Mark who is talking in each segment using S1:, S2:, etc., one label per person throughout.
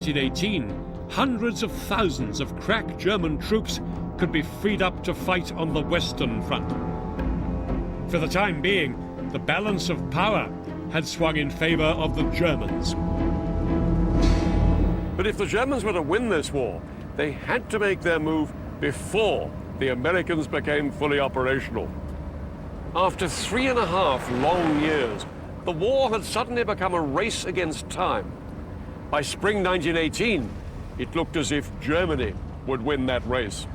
S1: 1918, hundreds of thousands of crack German troops could be freed up to fight on the Western Front. For the time being, the balance of power had swung in favor of the Germans.
S2: But if the Germans were to win this war, they had to make their move before the Americans became fully operational. After 3.5 long years, the war had suddenly become a race against time. By spring 1918, it looked as if Germany would win that race.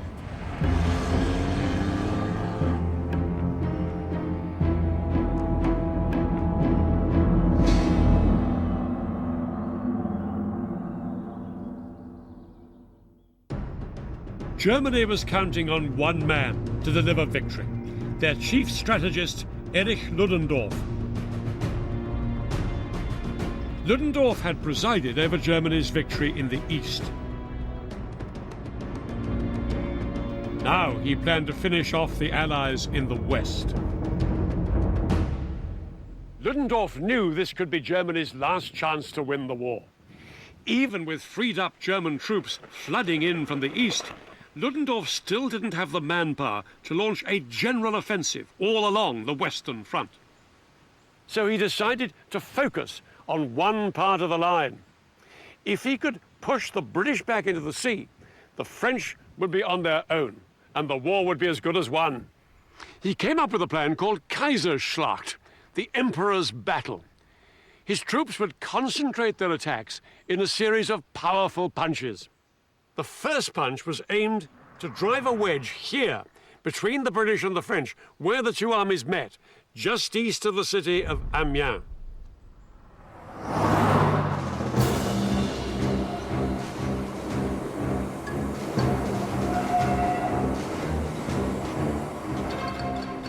S1: Germany was counting on one man to deliver victory, their chief strategist, Erich Ludendorff. Ludendorff had presided over Germany's victory in the East. Now he planned to finish off the Allies in the West.
S2: Ludendorff knew this could be Germany's last chance to win the war.
S1: Even with freed-up German troops flooding in from the East, Ludendorff still didn't have the manpower to launch a general offensive all along the Western Front.
S2: So he decided to focus on one part of the line. If he could push the British back into the sea, the French would be on their own, and the war would be as good as won. He came up with a plan called Kaiserschlacht, the Emperor's Battle. His troops would concentrate their attacks in a series of powerful punches. The first punch was aimed to drive a wedge here, between the British and the French, where the two armies met, just east of the city of Amiens.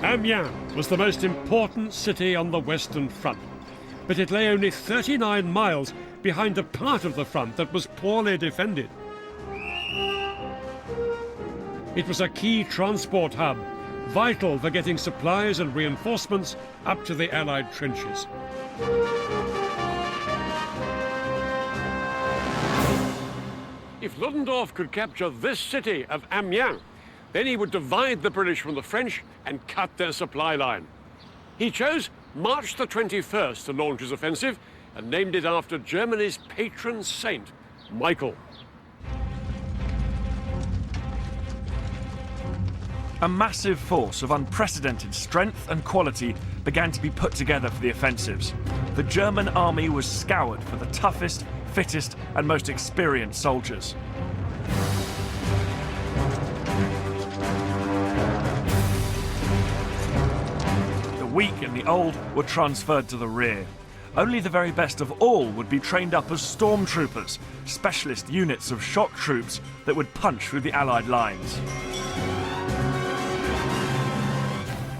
S1: Amiens was the most important city on the Western Front, but it lay only 39 miles behind a part of the front that was poorly defended. It was a key transport hub, vital for getting supplies and reinforcements up to the Allied trenches.
S2: If Ludendorff could capture this city of Amiens, then he would divide the British from the French and cut their supply line. He chose March the 21st to launch his offensive and named it after Germany's patron saint, Michael.
S3: A massive force of unprecedented strength and quality began to be put together for the offensives. The German army was scoured for the toughest, fittest, and most experienced soldiers. The weak and the old were transferred to the rear. Only the very best of all would be trained up as stormtroopers, specialist units of shock troops that would punch through the Allied lines.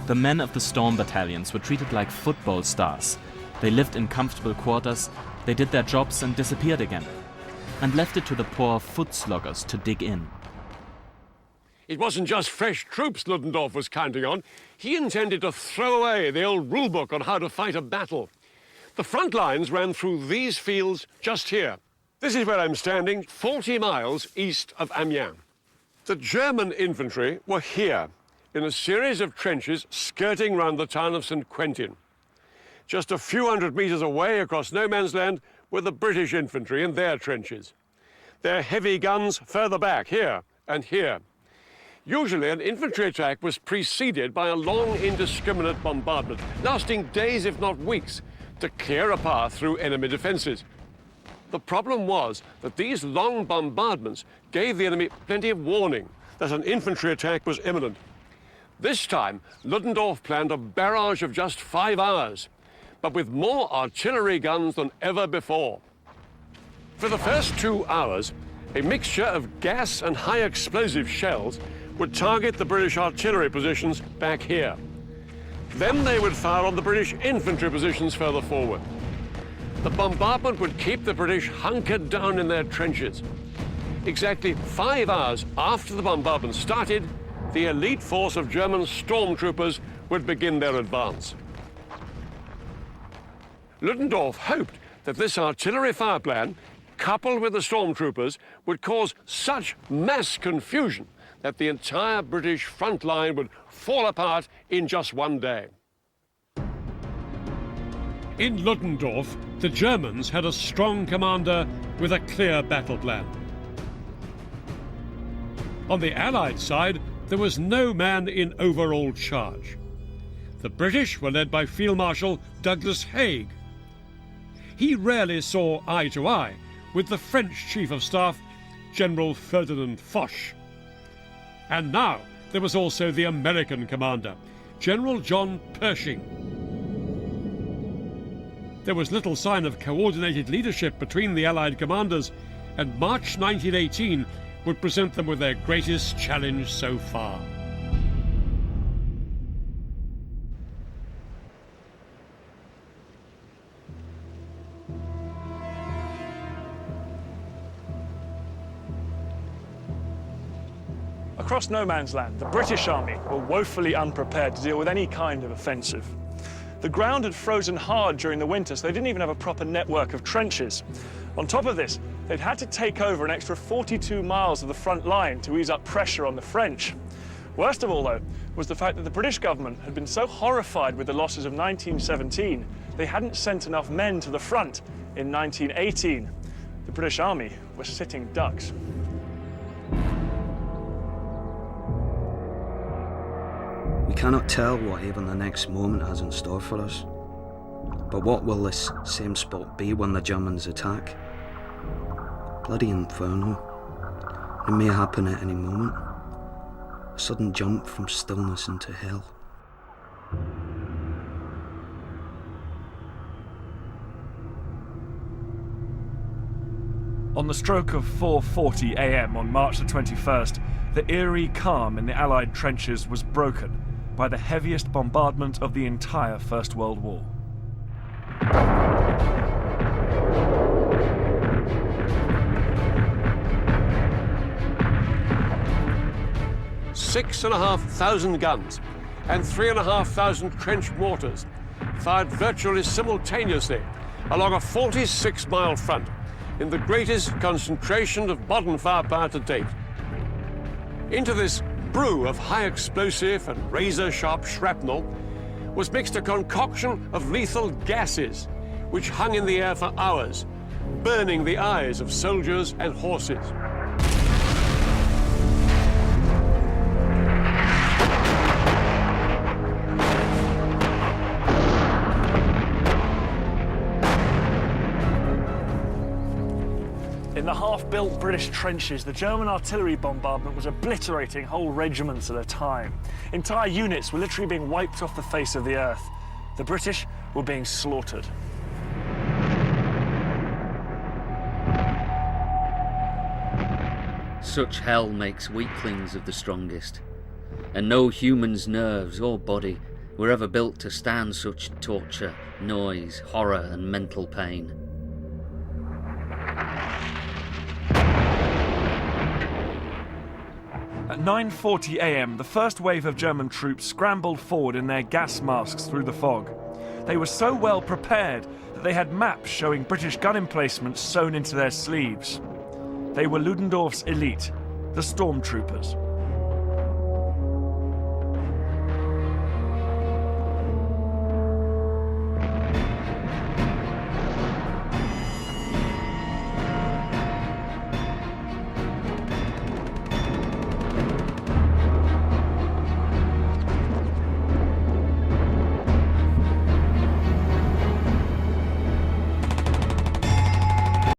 S4: The men of the storm battalions were treated like football stars. They lived in comfortable quarters, they did their jobs and disappeared again, and left it to the poor foot sloggers to dig in.
S2: It wasn't just fresh troops Ludendorff was counting on. He intended to throw away the old rulebook on how to fight a battle. The front lines ran through these fields just here. This is where I'm standing, 40 miles east of Amiens. The German infantry were here, in a series of trenches skirting round the town of St. Quentin. Just a few hundred meters away across no man's land were the British infantry in their trenches. Their heavy guns further back, here and here. Usually an infantry attack was preceded by a long indiscriminate bombardment, lasting days if not weeks, to clear a path through enemy defences. The problem was that these long bombardments gave the enemy plenty of warning that an infantry attack was imminent. This time, Ludendorff planned a barrage of just 5 hours, but with more artillery guns than ever before. For the first 2 hours, a mixture of gas and high explosive shells would target the British artillery positions back here. Then they would fire on the British infantry positions further forward. The bombardment would keep the British hunkered down in their trenches. Exactly 5 hours after the bombardment started, the elite force of German stormtroopers would begin their advance. Ludendorff hoped that this artillery fire plan, coupled with the stormtroopers, would cause such mass confusion that the entire British front line would fall apart in just one day.
S1: In Ludendorff, the Germans had a strong commander with a clear battle plan. On the Allied side, there was no man in overall charge. The British were led by Field Marshal Douglas Haig. He rarely saw eye to eye with the French Chief of Staff, General Ferdinand Foch. And now there was also the American commander, General John Pershing. There was little sign of coordinated leadership between the Allied commanders, and March 1918 would present them with their greatest challenge so far.
S3: Across no man's land, the British Army were woefully unprepared to deal with any kind of offensive. The ground had frozen hard during the winter, so they didn't even have a proper network of trenches. On top of this, they'd had to take over an extra 42 miles of the front line to ease up pressure on the French. Worst of all, though, was the fact that the British government had been so horrified with the losses of 1917, they hadn't sent enough men to the front in 1918. The British Army was sitting ducks.
S5: We cannot tell what even the next moment has in store for us. But what will this same spot be when the Germans attack? Bloody inferno. It may happen at any moment. A sudden jump from stillness into hell.
S3: On the stroke of 4:40 a.m. on March the 21st, the eerie calm in the Allied trenches was broken by the heaviest bombardment of the entire First World War.
S2: Six and a half thousand guns and 3,500 trench mortars fired virtually simultaneously along a 46-mile front in the greatest concentration of modern firepower to date. Into this brew of high explosive and razor-sharp shrapnel was mixed a concoction of lethal gases which hung in the air for hours, burning the eyes of soldiers and horses.
S3: In the half-built British trenches, the German artillery bombardment was obliterating whole regiments at a time. Entire units were literally being wiped off the face of the earth. The British were being slaughtered.
S6: Such hell makes weaklings of the strongest, and no human's nerves or body were ever built to stand such torture, noise, horror, and mental pain.
S3: At 9:40 a.m., the first wave of German troops scrambled forward in their gas masks through the fog. They were so well prepared that they had maps showing British gun emplacements sewn into their sleeves. They were Ludendorff's elite, the stormtroopers.